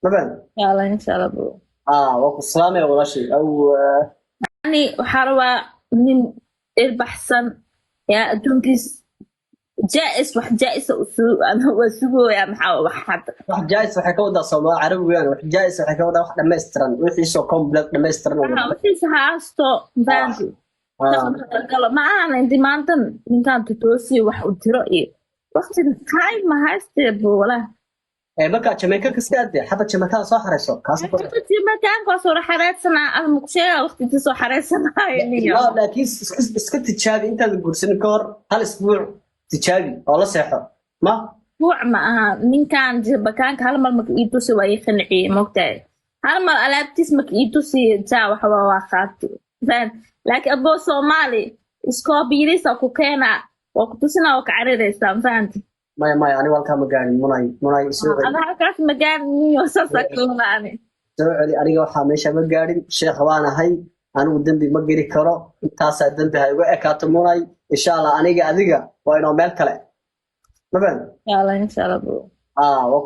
مثلا. يلا ان شاء الله برو. وقت السلام يا ولا شيء او يعني وحروا من البحثن يا ادونكيس جائز wax jais ama waa sugooyaa maxaa wax hadda واحد جايس waxay ka wadaa Soomaali Carabi weeyaan wax jaayis waxay ka wadaa wax dhameystiran wixii soo complete dhameystiran oo waxa wixiisa haasto ah fahanti ah galo ma ahan inti maantan ninkaan tutoosi wax u diro iyo waqti time ma haystee buula marka Jamaica ka sidaade hada Jamaica soo xareyso kaas ko waqti makaanka soo xareedsanaa ama muqsheega waqti soo xareedsanaa niyo لا laakiin iska tijaabi intaad guursan ka hor hal isbuuc tijaabi oo la seexo ma buuc ma aha ninkaan bakaanka hal mar marka ii tusi waa ii qanciyey moogtahay hal mar alaabtiis marka ii tusi jaa waxa waa qaati faan laakiin aboo Soomaali iskoobiirisa ku keena oo ku tusina oo ka carireysa faanti maya ani walka ma gaarin munay soo ada halkaas magaan niyo sasakuulaani soo celi aniga waxa meesha ma gaarin sheekh waan ahay anigu dambi ma geli karo intaas dambi hay uga ekaato munay insha Allah aniga adiga waa inoo meel kale ma baan yalla insha Allah bro waa